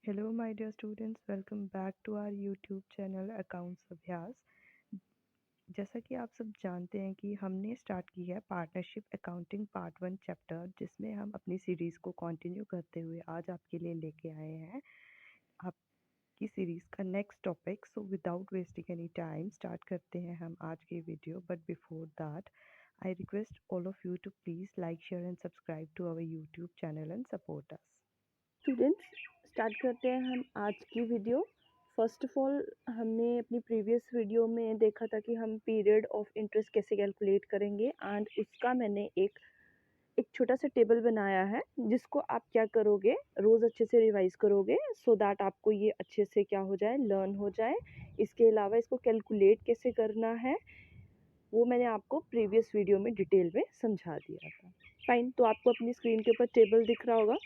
Hello, my dear students. Welcome back to our YouTube channel accounts अभ्यास। जैसा कि आप सब जानते हैं कि हमने स्टार्ट की है पार्टनरशिप अकाउंटिंग पार्ट 1 चैप्टर, जिसमें हम अपनी सीरीज़ को कंटिन्यू करते हुए आज आपके लिए लेके आए हैं आपकी सीरीज़ का next topic. So without wasting any time start करते हैं हम आज की video. But before that I request all of you to please like, share and subscribe to our YouTube channel and support us. Students, start करते हैं हम आज की वीडियो। फर्स्ट ऑफ ऑल, हमने अपनी प्रीवियस वीडियो में देखा था कि हम पीरियड ऑफ इंटरेस्ट कैसे कैलकुलेट करेंगे, एंड उसका मैंने एक छोटा सा टेबल बनाया है जिसको आप क्या करोगे, रोज़ अच्छे से रिवाइज करोगे सो दैट आपको ये अच्छे से क्या हो जाए, लर्न हो जाए। इसके अलावा इसको कैलकुलेट कैसे करना है वो मैंने आपको प्रीवियस वीडियो में डिटेल में समझा दिया था। फाइन, तो आपको अपनी स्क्रीन के ऊपर टेबल दिख रहा होगा।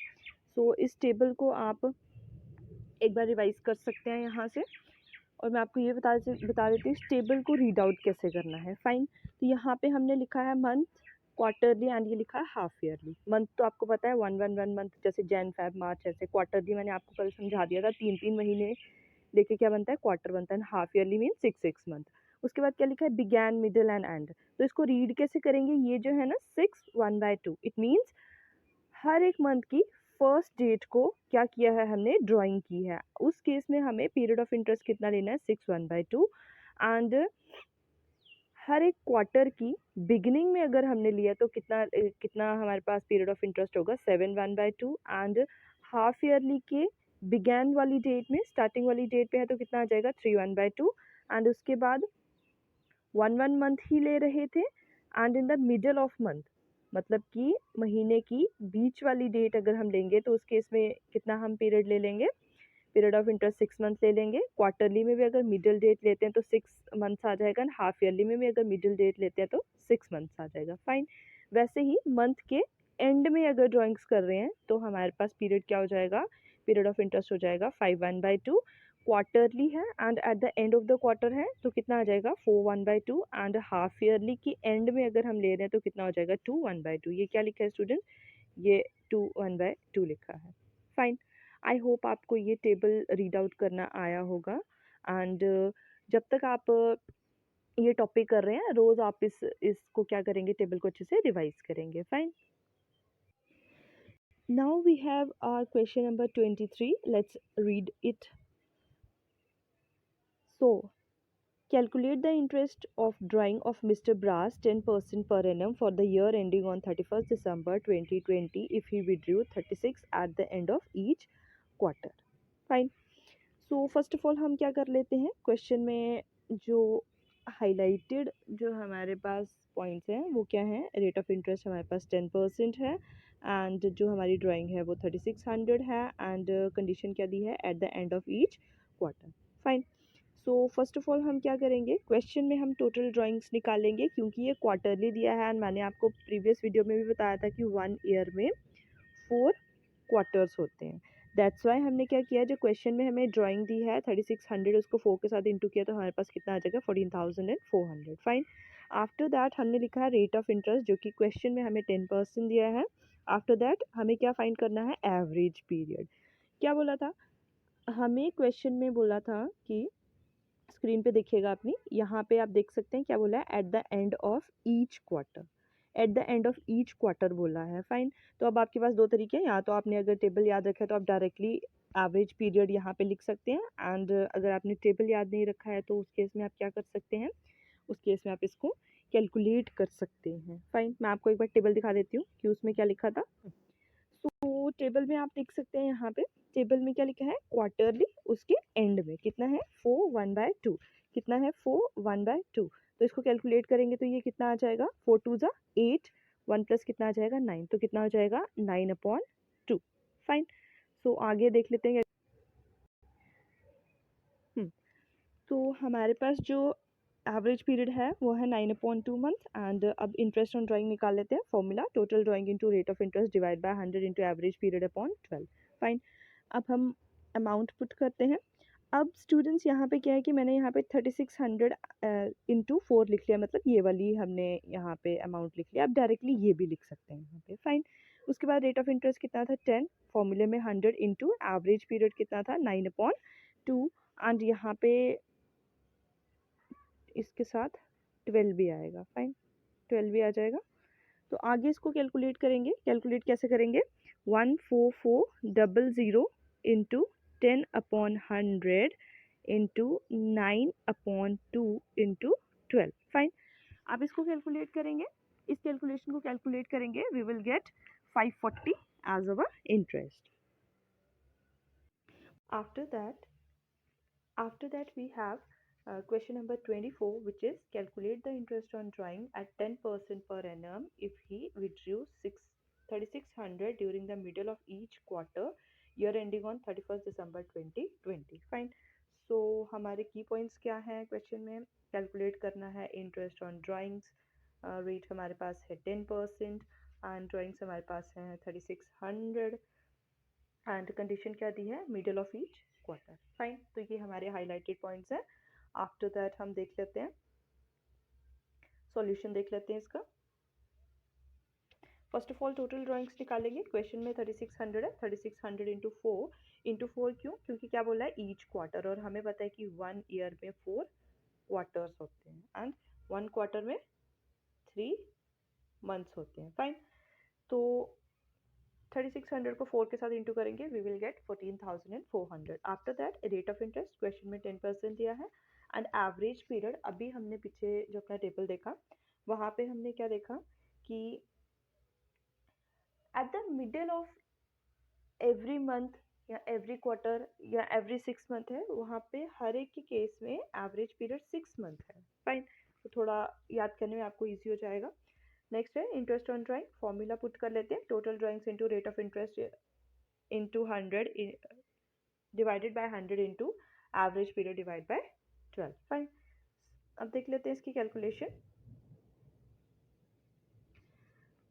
सो इस टेबल को आप एक बार रिवाइज कर सकते हैं यहाँ से, और मैं आपको ये बता देती हूँ इस टेबल को रीड आउट कैसे करना है। फाइन, तो यहाँ पे हमने लिखा है मंथ, क्वार्टरली एंड ये लिखा है हाफ ईयरली। मंथ तो आपको पता है 1 मंथ, जैसे जैन फेब मार्च, ऐसे। क्वार्टरली मैंने आपको कल समझा दिया था, 3 महीने लेके क्या बनता है, क्वार्टर बनता है। Half yearly mean 6 month. उसके बाद क्या लिखा है, बिगैन, मिडिल एंड एंड। तो इसको रीड कैसे करेंगे, ये जो है ना 6 1/2, इट मीन्स हर एक मंथ की फर्स्ट डेट को क्या किया है, हमने ड्राइंग की है। उस केस में हमें पीरियड ऑफ इंटरेस्ट कितना लेना है, 6 1/2। एंड हर एक क्वार्टर की बिगिनिंग में अगर हमने लिया तो कितना हमारे पास पीरियड ऑफ इंटरेस्ट होगा, 7 1/2। एंड हाफ ईयरली के बिगैन वाली डेट में, स्टार्टिंग वाली डेट पे है तो कितना आ जाएगा, 3 1/2। एंड उसके बाद 1 मंथ ही ले रहे थे, and in the middle of month, मतलब कि महीने की बीच वाली डेट अगर हम लेंगे तो उस केस में कितना हम पीरियड ले लेंगे, पीरियड ऑफ इंटरेस्ट 6 मंथ ले लेंगे। क्वार्टरली में भी अगर मिडिल डेट लेते हैं तो 6 मंथ्स आ जाएगा, एंड हाफ ईयरली में भी अगर मिडिल डेट लेते हैं तो 6 मंथ्स आ जाएगा। फाइन, वैसे ही मंथ के एंड में अगर ड्राइंग्स कर रहे हैं तो हमारे पास पीरियड क्या हो जाएगा, पीरियड ऑफ इंटरेस्ट हो जाएगा 5 1/2। क्वार्टरली है and at the end of the quarter है तो कितना आ जाएगा, 4 1/2। एंड हाफ ईयरली की एंड में अगर हम ले रहे हैं तो कितना हो जाएगा, 2 1/2। ये क्या लिखा है स्टूडेंट, ये 2 1/2 लिखा है। फाइन, आई होप आपको ये टेबल रीड आउट करना आया होगा। एंड जब तक आप ये टॉपिक कर रहे हैं, रोज़ आप इसको क्या करेंगे, टेबल को अच्छे से रिवाइज करेंगे। Fine, now we have our question number 23, let's read it. So calculate the interest of drawing of Mr. Brass 10% per annum for the year ending on 31st December 2020 if he withdrew 36 at the end of each quarter. Fine. So first of all हम क्या कर लेते हैं, question में जो highlighted जो हमारे पास points हैं वो क्या हैं, रेट ऑफ इंटरेस्ट हमारे पास 10% है, एंड जो हमारी ड्राइंग है वो 3600 है, एंड कंडीशन क्या दी है, at the end of each quarter. Fine, so first of all हम क्या करेंगे, क्वेश्चन में हम टोटल ड्राइंग्स निकालेंगे क्योंकि ये क्वार्टरली दिया है, एंड मैंने आपको प्रीवियस वीडियो में भी बताया था कि 1 ईयर में 4 क्वार्टर्स होते हैं। दैट्स वाई हमने क्या किया, जो क्वेश्चन में हमें ड्राइंग दी है 3600, उसको 4 के साथ इंटू किया तो हमारे पास कितना आ जाएगा, 14,400। फाइन, आफ्टर दैट हमने लिखा है रेट ऑफ इंटरेस्ट, जो कि क्वेश्चन में हमें 10% दिया है। आफ्टर दैट हमें क्या फाइंड करना है, एवरेज पीरियड। क्या बोला था हमें, क्वेश्चन में बोला था कि स्क्रीन पे देखिएगा अपनी, यहाँ पे आप देख सकते हैं क्या बोला है, at the end of each quarter. At the end of each quarter बोला है। फाइन, तो अब आपके पास दो तरीके हैं, या तो आपने अगर टेबल याद रखा है तो आप डायरेक्टली एवरेज पीरियड यहाँ पे लिख सकते हैं, एंड अगर आपने टेबल याद नहीं रखा है तो उस केस में आप क्या कर सकते हैं, उस केस में आप इसको कैलकुलेट कर सकते हैं। फाइन, मैं आपको एक बार टेबल दिखा देती हूँ कि उसमें क्या लिखा था। तो टेबल में आप देख सकते हैं, यहाँ पे टेबल में क्या लिखा है, क्वार्टरली, उसके एंड में कितना है, 4 1/2। कितना है, 4 1/2। तो इसको कैलकुलेट करेंगे तो ये कितना आ जाएगा, 4 2 8, 1 प्लस कितना आ जाएगा, 9। तो कितना हो जाएगा, 9/2। फाइन, सो आगे देख लेते हैं। तो हमारे पास जो एवरेज पीरियड है वो है 9/2 मंथ, एंड अब इंटरेस्ट ऑन ड्राइंग निकाल लेते हैं। Formula, total drawing into rate of interest divide by 100 into average period upon 12। Fine, अब हम अमाउंट पुट करते हैं। अब स्टूडेंट्स यहाँ पे क्या है कि मैंने यहाँ पे 3600 इंटू 4 लिख लिया, मतलब ये वाली हमने यहाँ पे अमाउंट लिख लिया। अब डायरेक्टली ये भी लिख सकते हैं यहाँ पे। फाइन, उसके बाद रेट ऑफ इंटरेस्ट कितना था 10, फॉर्मूले में 100 इंटू एवरेज पीरियड कितना था 9/2, एंड यहाँ पे इसके साथ 12 भी आएगा। फाइन, 12 भी आ जाएगा। तो आगे इसको कैलकुलेट करेंगे। कैलकुलेट कैसे करेंगे? 14400 इंटू 10/100 इंटू 9/2 इंटू 12। फाइन, आप इसको कैलकुलेट करेंगे। इस कैलकुलेशन को कैलकुलेट करेंगे, we will get 540 as our interest. After that we have question number 24, which is calculate the interest on drawing at 10% per annum if he withdrew 3600 during the middle of each quarter, year ending on 31st December 2020। Fine, सो हमारे की points क्या हैं question में? Calculate करना है interest on drawings. Rate हमारे पास है 10% एंड ड्राइंग्स हमारे पास हैं 3600 एंड कंडीशन क्या दी है? Middle of each quarter. Fine, तो ये हमारे हाईलाइटेड पॉइंट्स हैं। आफ्टर दैट हम देख लेते हैं सॉल्यूशन, देख लेते हैं इसका। First of all total drawings निकालेंगे। क्वेश्चन में 3600 है, 3600 इंटू फोर क्यों? क्योंकि क्या बोला है? ईच क्वार्टर, और हमें पता है कि 1 ईयर में 4 क्वार्टर्स होते हैं एंड 1 क्वार्टर में 3 मंथ्स होते हैं। फाइन, तो 3600 को 4 के साथ इंटू करेंगे, we will get 14,400। After that rate of interest question में 10% दिया है एंड एवरेज पीरियड, अभी हमने पीछे जो अपना टेबल देखा वहाँ पे हमने क्या देखा कि at the middle of every month या एवरी क्वार्टर या एवरी 6 मंथ है, वहाँ पे हर एक के केस में एवरेज पीरियड 6 मंथ है। फाइन, तो थोड़ा याद करने में आपको ईजी हो जाएगा। नेक्स्ट है interest on drawing, formula put कर लेते हैं। Total drawings into rate of interest into 100 divided by 100 into average period divide by 12। Fine, अब देख लेते हैं इसकी कैलकुलेशन।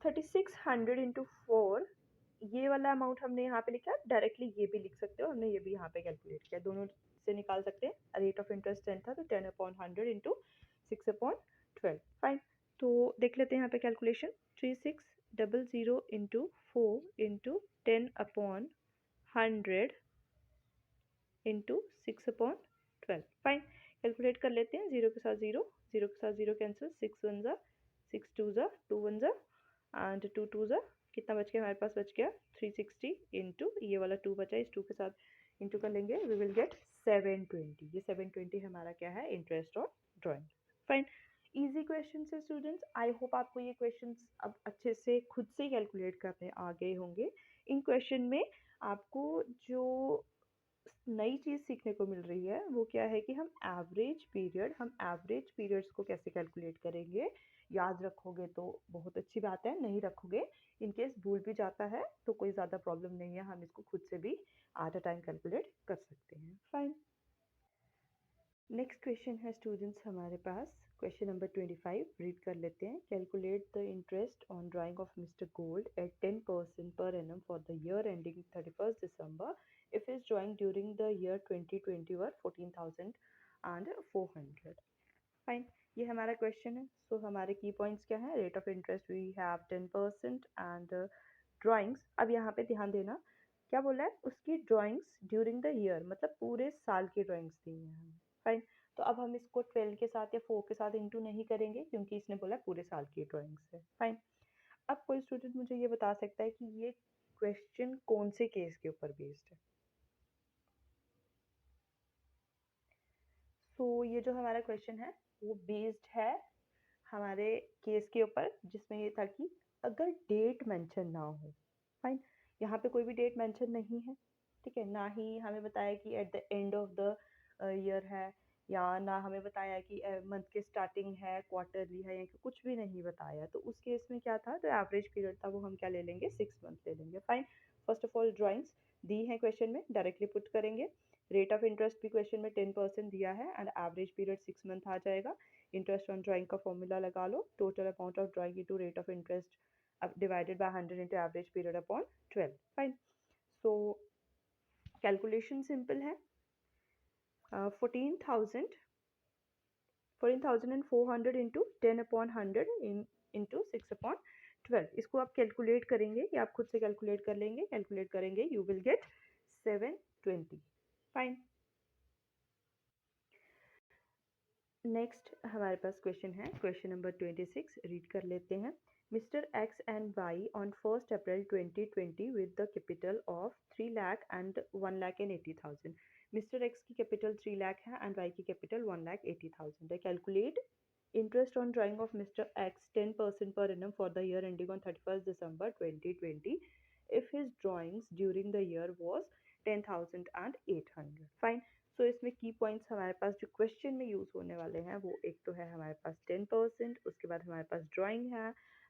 3600 इंटू 4, ये वाला अमाउंट हमने यहाँ पे लिखा, डायरेक्टली ये भी लिख सकते हो, हमने ये भी यहाँ पे कैलकुलेट किया, दोनों से निकाल सकते हैं। रेट ऑफ इंटरेस्ट 10 था तो 10/100 इंटू 6/12। फाइन, तो देख लेते हैं यहाँ पे calculation. 3600 into 4 into 10/100 into 6/12। Fine, calculate कर लेते हैं। जीरो के साथ जीरो, जीरो के साथ जीरो कैंसिल, 6 1 ज़ा 6 2 ज़ा 2 1 ज़ा एंड 2 2 ज़ा, कितना बच गया हमारे पास? बच गया 360 इंटू ये वाला 2 बचा, इस 2 के साथ इंटू कर लेंगे, वी विल गेट 720। ये 720 हमारा क्या है? Interest on drawing. Fine, easy question है स्टूडेंट्स। आई होप आपको ये क्वेश्चन अब अच्छे से खुद से कैलकुलेट करने आ गए होंगे। इन क्वेश्चन में आपको जो नई चीज़ सीखने को मिल रही है वो क्या है कि हम एवरेज पीरियड्स को कैसे कैलकुलेट करेंगे। याद रखोगे तो बहुत अच्छी बात है, नहीं रखोगे इनकेस भूल भी जाता है तो कोई ज़्यादा प्रॉब्लम नहीं है, हम इसको खुद से भी एट अ टाइम कैलकुलेट कर सकते हैं। फाइन, नेक्स्ट क्वेश्चन है स्टूडेंट्स हमारे पास, क्वेश्चन नंबर 25 रीड कर लेते हैं। Calculate the interest on drying of mister gold eight 10% per annum for the year ending 31st December if his drawing during the year 2020 were 14,400। Fine, ये हमारा question है। सो हमारे की पॉइंट्स क्या है? Rate of interest we have 10% and drawings, अब यहाँ पे ध्यान देना क्या बोला है? उसकी ड्राइंग्स ड्यूरिंग द ईयर, मतलब पूरे साल की ड्राइंग्स दी हैं हमें। फाइन, तो अब हम इसको 12 के साथ या 4 के साथ इंटू नहीं करेंगे क्योंकि इसने बोला पूरे साल की ड्राइंग्स है। फाइन, अब कोई स्टूडेंट मुझे ये बता सकता है कि ये क्वेश्चन कौन से केस के ऊपर बेस्ड है? सो ये जो हमारा क्वेश्चन है वो बेस्ड है हमारे केस के ऊपर जिसमें ये था कि अगर डेट मेंशन ना हो। फाइन, यहाँ पे कोई भी डेट मेंशन नहीं है, ठीक है, ना ही हमें बताया कि at the end of the year है, या ना हमें बताया कि मंथ के स्टार्टिंग है, क्वार्टरली है, या कुछ भी नहीं बताया। तो उस केस में क्या था? जो एवरेज पीरियड था वो हम क्या ले लेंगे? 6 मंथ ले लेंगे। Fine, first of all drawings दी हैं क्वेश्चन में, डायरेक्टली पुट करेंगे। रेट ऑफ इंटरेस्ट भी क्वेश्चन में 10% दिया है एंड एवरेज पीरियड 6 मंथ आ जाएगा। इंटरेस्ट ऑन ड्राइंग का फॉर्मूला लगा लो, total amount of drawing into rate of interest divided by 100 into average period upon 12। Fine, so calculation simple है। 14,400 इंटू 10/100 इंटू 6/12। 12, इसको आप कैलकुलेट करेंगे या आप खुद से कैलकुलेट कर लेंगे, कैलकुलेट करेंगे, you will get 720. Fine. Next हमारे पास क्वेश्चन है, क्वेश्चन नंबर 26, रीड कर लेते हैं. Mister X and Y on 1st April 2020 with the capital of 3 lakh and 1,80,000. Mister X की कैपिटल 3 लाख है एंड वाई की कैपिटल 1,80,000 है. Calculate interest on drawing of Mr. X 10% per annum for the year ending on 31st December 2020 if his drawings during the year was 10,800. Fine. सो इसमें की points हमारे पास जो question में use होने वाले हैं वो एक तो है हमारे पास 10%, उसके बाद हमारे पास ड्राइंग है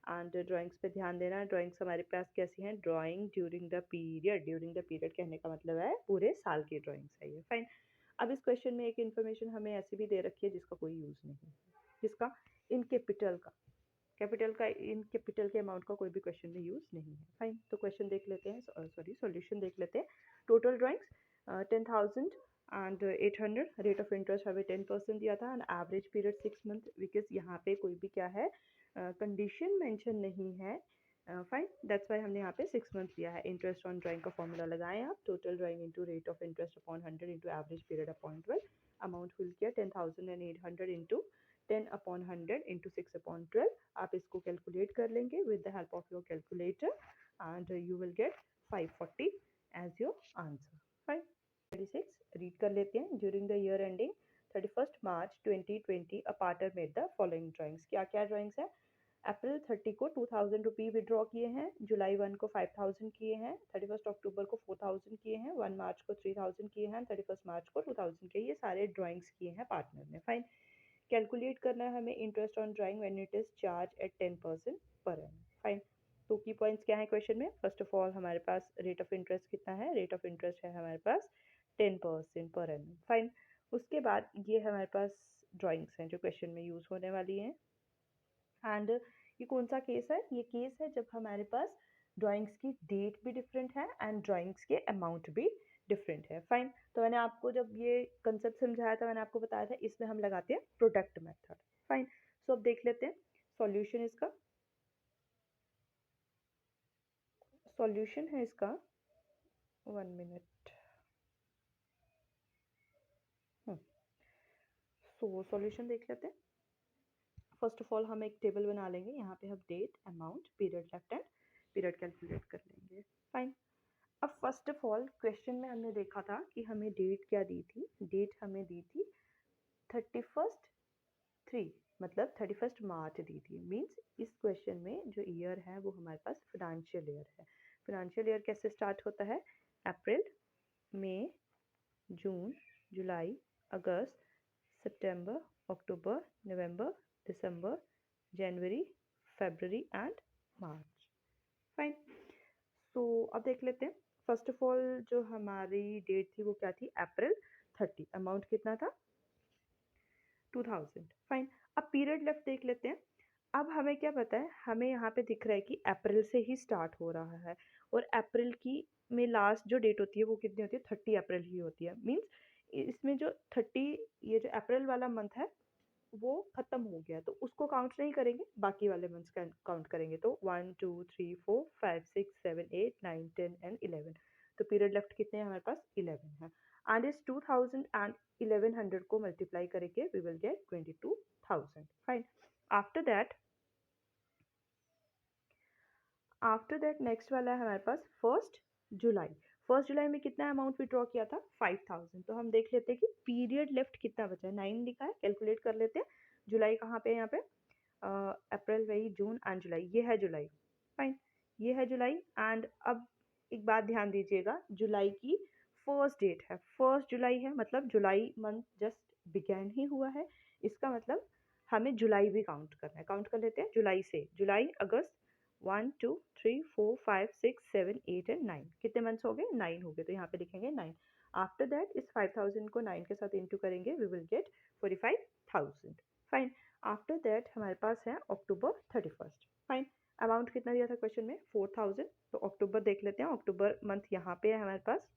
एंड ड्राइंग्स पे ध्यान देना है. ड्राइंग्स हमारे पास कैसी हैं, drawing during the period. During the period कहने का मतलब है पूरे साल की ड्राइंग्स है ये. फाइन. अब इस क्वेश्चन में एक इन्फॉर्मेशन हमें ऐसी भी दे रखी है जिसका कोई यूज़ नहीं है, जिसका इन कैपिटल का इन कैपिटल के अमाउंट का कोई भी क्वेश्चन में यूज़ नहीं है. फाइन. तो क्वेश्चन देख लेते हैं, सॉरी सॉल्यूशन देख लेते हैं. Total drawings 10,800. Rate of interest हमें 10% दिया था and average period 6 month, because यहाँ पे कोई भी क्या है कंडीशन मेंशन नहीं है. फाइन. दैट्स वाई हमने यहाँ पे 6 मंथ दिया है. इंटरेस्ट ऑन ड्राइंग का फॉर्मूला लगाएं आप. Total drawing into rate of interest upon 100 into average period upon 12. Amount will किया 10,800 इंटू 10 अपॉन 100 इंटू 6 अपॉन 12. आप इसको कैलकुलेट कर लेंगे with the help of your calculator and you will get 540 as your answer. Fine. 26 read कर लेते हैं. During the year ending 31st March 2020 a partner made the following drawings. क्या क्या drawings है? अप्रैल 30 को 2,000 रुपये विड्रॉ किए हैं, जुलाई 1 को 5,000 किए हैं, 31 अक्टूबर को 4,000 किए हैं, 1 मार्च को 3,000 किए हैं, 31 मार्च को 2,000 किए. ये सारे ड्राइंग्स किए हैं पार्टनर ने. फाइन. कैलकुलेट करना है हमें interest on drawing when it is charge at 10% per annum. Fine. तो की पॉइंट्स क्या है क्वेश्चन में? फर्स्ट ऑफ ऑल हमारे पास रेट ऑफ इंटरेस्ट कितना है? रेट ऑफ इंटरेस्ट है हमारे पास 10% पर एनम. फाइन. उसके बाद ये हमारे पास ड्राइंग्स हैं जो क्वेश्चन में यूज़ होने वाली हैं. एंड ये कौन सा केस है? ये केस है जब हमारे पास ड्राइंग्स की डेट भी डिफरेंट है एंड ड्राइंग्स के अमाउंट भी डिफरेंट है. फाइन. तो मैंने आपको जब ये कंसेप्ट समझाया था, मैंने आपको बताया था इसमें हम लगाते हैं प्रोडक्ट मेथड. फाइन. सो अब देख लेते हैं सॉल्यूशन. इसका सॉल्यूशन है इसका 1 मिनट. सो सॉल्यूशन देख लेते हैं. फर्स्ट ऑफ ऑल हम एक टेबल बना लेंगे. यहाँ पे हम date, amount, period left and period calculate कर लेंगे. फाइन. अब फर्स्ट ऑफ ऑल क्वेश्चन में हमने देखा था कि हमें डेट क्या दी थी. डेट हमें दी थी 31/3 मतलब 31 मार्च दी थी. मीन्स इस क्वेश्चन में जो ईयर है वो हमारे पास फिनेंशियल ईयर है. फिनेंशियल ईयर कैसे स्टार्ट होता है? अप्रैल, मई, जून, जुलाई, अगस्त, सितंबर, अक्टूबर, नवंबर, दिसंबर, जनवरी, फरवरी एंड मार्च. फाइन. सो अब देख लेते हैं. फर्स्ट ऑफ ऑल जो हमारी डेट थी वो क्या थी? अप्रैल 30. अमाउंट कितना था? 2,000. फाइन. अब पीरियड लेफ्ट देख लेते हैं. अब हमें क्या पता है? हमें यहाँ पे दिख रहा है कि अप्रैल से ही स्टार्ट हो रहा है और अप्रैल की में लास्ट जो डेट होती है वो कितनी होती है? 30 अप्रैल ही होती है. मीन्स इसमें जो 30, ये जो अप्रैल वाला मंथ है वो खत्म हो गया तो उसको काउंट नहीं करेंगे, बाकी वाले मंथ्स का काउंट करेंगे. तो 1 2 3 4 5 6 7 8 9 10 एंड 11. तो पीरियड लेफ्ट कितने हैं हमारे पास? 11 है. एंड इस 2,000 एंड 1100 को मल्टीप्लाई करेंगे we will get 22,000. Fine. After that next वाला है हमारे पास 1 जुलाई. 1 जुलाई में कितना अमाउंट विड्रॉ किया था? 5,000. तो हम देख लेते हैं कि पीरियड लेफ्ट कितना बचा है. 9 लिखा है. कैलकुलेट कर लेते हैं. जुलाई कहाँ पे है? यहाँ पे अप्रैल, मई, जून एंड जुलाई. ये है जुलाई. फाइन. ये है जुलाई. एंड अब एक बात ध्यान दीजिएगा, जुलाई की फर्स्ट डेट है. 1 जुलाई है मतलब जुलाई मंथ जस्ट बिगैन ही हुआ है. इसका मतलब हमें जुलाई भी काउंट करना है. काउंट कर लेते हैं जुलाई से. जुलाई, अगस्त, 1 2 3 4 5 6 7 8 एंड 9. कितने मंथ्स हो गए? 9 हो गए. तो यहाँ पे लिखेंगे 9. आफ्टर दैट इस 5,000 को 9 के साथ इंटू करेंगे we will get 45,000. Fine. After that हमारे पास है अक्टूबर 31. फाइन. अमाउंट कितना दिया था क्वेश्चन में? 4,000. तो अक्टूबर देख लेते हैं. अक्टूबर मंथ यहाँ पे है हमारे पास.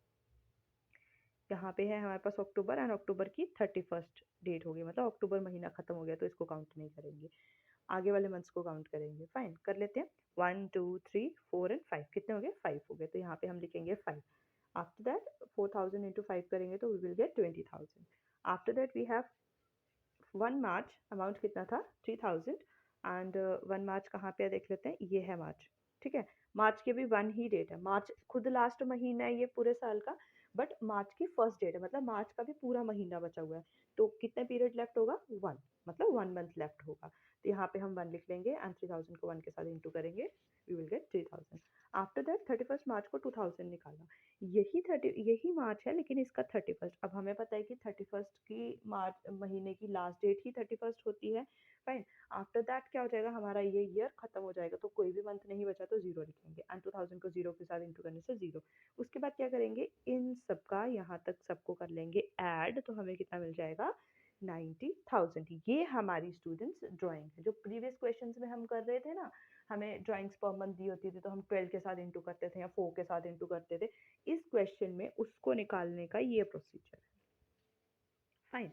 यहाँ पे है हमारे पास अक्टूबर एंड अक्टूबर की 31 डेट होगी मतलब अक्टूबर महीना खत्म हो गया तो इसको काउंट नहीं करेंगे. आगे वाले मंथ्स को काउंट करेंगे। फाइन, कर लेते हैं। 1 2 3 4 एंड 5 कितने हो गए? 5 हो गए। तो यहाँ पे हम लिखेंगे 5। आफ्टर दैट 4000 इंटू 5 करेंगे तो we will get 20,000। After that we have 1 March, amount कितना था? 3000। एंड 1 मार्च कहाँ पे है देख लेते हैं, ये है मार्च। ठीक है, मार्च की भी 1 ही डेट है। मार्च खुद लास्ट महीना है ये पूरे साल का, बट मार्च की फर्स्ट डेट है, मतलब मार्च का भी पूरा महीना बचा हुआ है। तो कितने पीरियड लेफ्ट होगा? 1, मतलब 1 मंथ लेफ्ट होगा। तो यहाँ पे हम 1 लिख लेंगे एंड 3000 को 1 के साथ इंटू करेंगे, we will get 3000। After that 31 मार्च को 2000 निकालना। यही मार्च है लेकिन इसका 31। अब हमें पता है कि 31 की मार्च महीने की लास्ट डेट ही 31 होती है। फाइन, आफ्टर दैट क्या हो जाएगा? हमारा ये ईयर खत्म हो जाएगा, तो कोई भी मंथ नहीं बचा तो जीरो लिखेंगे एंड 2000 को जीरो के साथ इंटू करने से जीरो। उसके बाद क्या करेंगे? इन सबका यहाँ तक सबको कर लेंगे ऐड, तो हमें कितना मिल जाएगा? 90,000। ये हमारी स्टूडेंट्स ड्राइंग है। जो प्रीवियस क्वेश्चंस में हम कर रहे थे ना, हमें ड्राइंग्स पर मंथ दी होती थी तो हम 12 के साथ इंटू करते थे या 4 के साथ इंटू करते थे। इस क्वेश्चन में उसको निकालने का ये प्रोसीजर है। फाइन,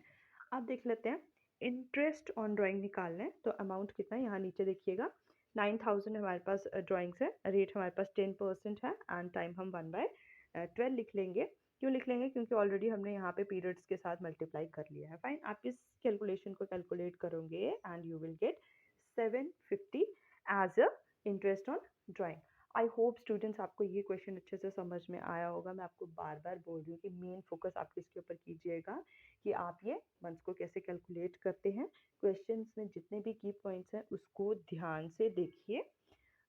अब देख लेते हैं इंटरेस्ट ऑन ड्राइंग निकालना है। तो अमाउंट कितना है यहाँ नीचे देखिएगा, 9000 हमारे पास ड्राइंग्स है, रेट हमारे पास 10% है एंड टाइम हम 1/12 लिख लेंगे। क्यों लिख लेंगे? क्योंकि ऑलरेडी हमने यहाँ पे पीरियड्स के साथ मल्टीप्लाई कर लिया है। फाइन, आप इस कैलकुलेशन को कैलकुलेट करोगे and you will get 750 as a interest on drawing. I hope students आपको ये क्वेश्चन अच्छे से समझ में आया होगा। मैं आपको बार बार बोल रही हूँ कि मेन फोकस आप किसके ऊपर कीजिएगा, कि आप ये मंथ्स को कैसे कैलकुलेट करते हैं। क्वेश्चंस में जितने भी की पॉइंट्स हैं उसको ध्यान से देखिए,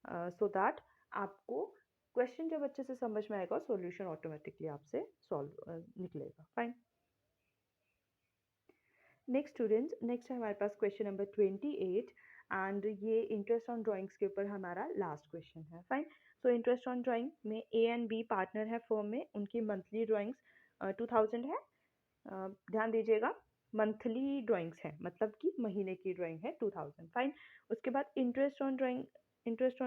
सो दैट आपको क्वेश्चन जब अच्छे से समझ में आएगा सॉल्यूशन ऑटोमेटिकली आपसे सॉल्व निकलेगा। फाइन, नेक्स्ट स्टूडेंट्स, नेक्स्ट है हमारे पास क्वेश्चन नंबर 28 एंड ये इंटरेस्ट ऑन ड्राइंग्स के ऊपर हमारा लास्ट क्वेश्चन है। Fine, so interest on drawing में ए एंड बी पार्टनर है फर्म में, उनकी मंथली ड्राइंग्स 2000 है। ध्यान दीजिएगा, मंथली ड्राइंग्स है, मतलब कि महीने की ड्राइंग है 2000। फाइन, उसके बाद इंटरेस्ट ऑन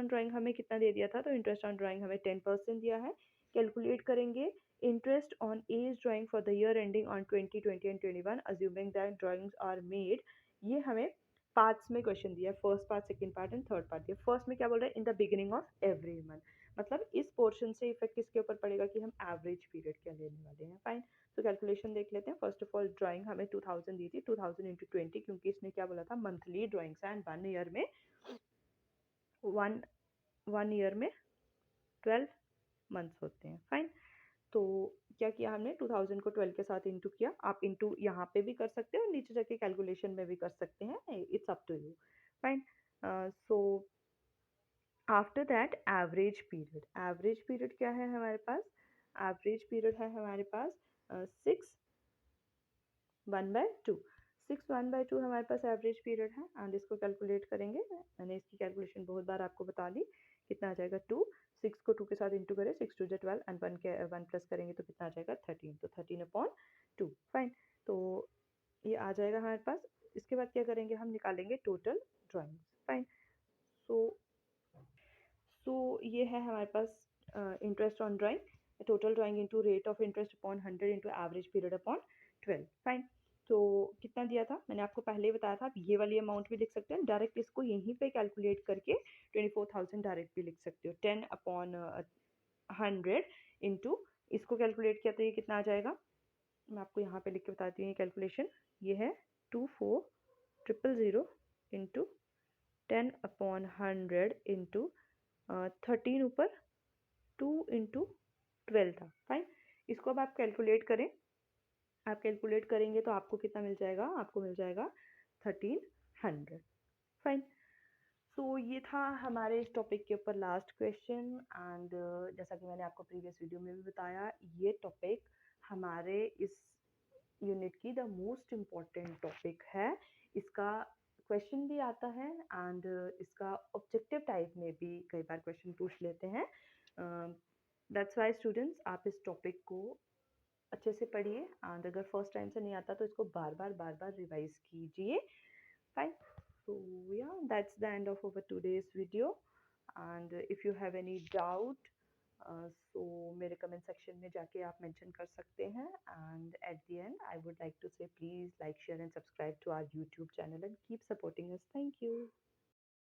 ड्राइंग हमें कितना दे दिया था? तो इंटरेस्ट ऑन ड्राइंग हमें 10% दिया है। कैलकुलेट करेंगे interest on as drawing for the year ending on 2020 and 21 assuming that drawings are made. ये हमें पार्ट्स में क्वेश्चन दिया है, first part, second part and third part दिया। फर्स्ट में क्या बोल रहा है? In the beginning of every month, मतलब इस पोर्शन से इफेक्ट किसके ऊपर पड़ेगा कि हम एवरेज पीरियड क्या लेने वाले हैं। फाइन, तो कैलकुलेशन देख लेते हैं। फर्स्ट ऑफ ऑल ड्राइंग हमें 2000 दी थी, 2000 इंटू 20, क्योंकि इसने क्या बोला था? मंथली ड्राइंग्स एंड 1 ईयर में 12 मंथ्स होते हैं। फाइन, तो क्या किया हमने? 2000 को 12 के साथ इंटू किया। आप इंटू यहाँ पे भी कर सकते हो और नीचे जाके कैलकुलेशन में भी कर सकते हैं, it's up to you. Fine, so after that average period क्या है हमारे पास? एवरेज पीरियड है हमारे पास 6 1/2। 6 1/2 हमारे पास एवरेज पीरियड है एंड इसको कैलकुलेट करेंगे। मैंने इसकी कैलकुलेशन बहुत बार आपको बता दी। कितना आ जाएगा? 2। 6 को 2 के साथ इंटू करें, 6 2 12 एंड 1 प्लस करेंगे तो कितना आ जाएगा? 13। तो 13/2। फाइन, तो ये आ जाएगा हमारे पास। इसके बाद क्या करेंगे? हम निकालेंगे टोटल ड्राइंग। फाइन, सो ये है हमारे पास interest on drawing, total drawing into rate of interest upon 100 into average period upon 12। Fine, तो कितना दिया था? मैंने आपको पहले ही बताया था। आप ये वाली अमाउंट भी लिख सकते हैं डायरेक्ट, इसको यहीं पे कैलकुलेट करके 24,000 डायरेक्ट भी लिख सकते हो। 10/100 इंटू इसको कैलकुलेट किया तो ये कितना आ जाएगा? मैं आपको यहाँ पे लिख के बताती हूँ ये कैलकुलेशन। ये है 24,000 इंटू 10/100 इंटू 13 ऊपर 2 इंटू 12 था। फाइन, इसको अब आप कैलकुलेट करें। आप कैलकुलेट करेंगे तो आपको कितना मिल जाएगा? आपको मिल जाएगा 1300। फाइन, सो ये था हमारे इस टॉपिक के ऊपर लास्ट क्वेश्चन एंड जैसा कि मैंने आपको प्रीवियस वीडियो में भी बताया, ये टॉपिक हमारे इस यूनिट की द मोस्ट इम्पॉर्टेंट टॉपिक है। इसका क्वेश्चन भी आता है एंड इसका ऑब्जेक्टिव टाइप में भी कई बार क्वेश्चन पूछ लेते हैं। दैट्स वाई स्टूडेंट्स, आप इस टॉपिक को अच्छे से पढ़िए एंड अगर फर्स्ट टाइम से नहीं आता तो इसको बार बार रिवाइज कीजिए। Fine, so yeah, that's the end of our today's video and if you have any doubt so मेरे कमेंट सेक्शन में जाके आप मेंशन कर सकते हैं and at the end I would like to say please like share and subscribe to our YouTube channel and keep supporting us. Thank you.